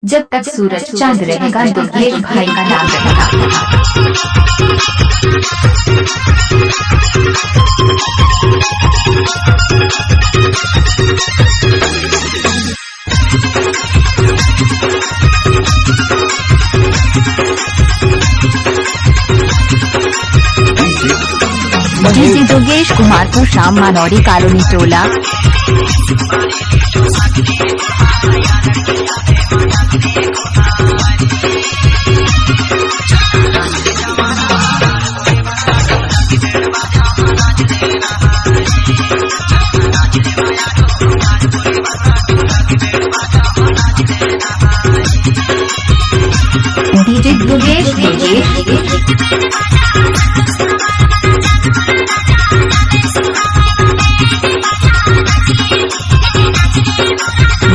जब तक सूरज चांद रहेगा दुर्गेश भाई का नाम रहेगा। डीजे दुर्गेश कुमार पुशाम मानौरी कॉलोनी टोला। DJ Durgesh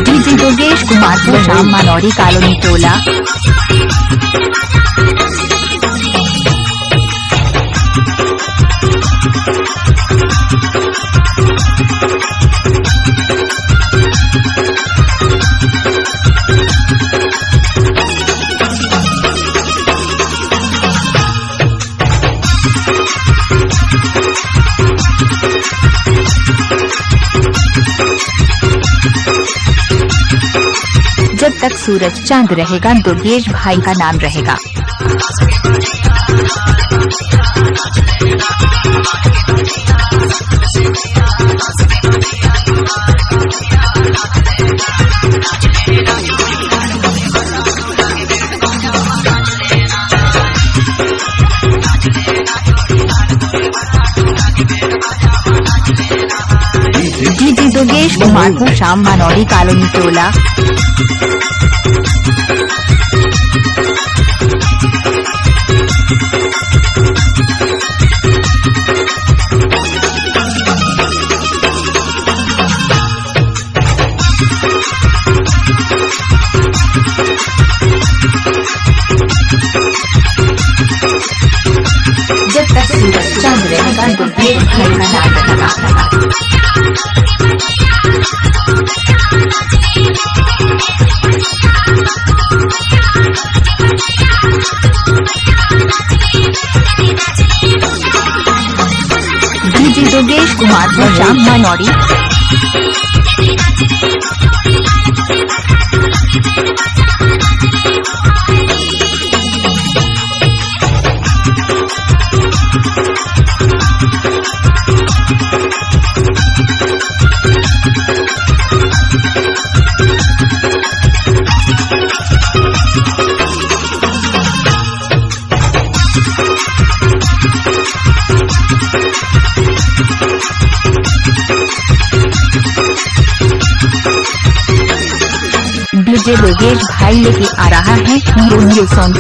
DJ Durgesh Kumar Pusham Manauri colony टोला। जब तक सूरज चांद रहेगा दुर्गेश भाई का नाम रहेगा। डीजे दुर्गेश कुमार पुशाम मानौरी कॉलोनी टोला। जब तक सूरज चांद रहेगा दुर्गेश भाई का नाम रहेगा। डीजे दुर्गेश कुमार पुशाम मानौरी। डीजे दुर्गेश भाई लेके आ रहा है न्यू सॉन्ग।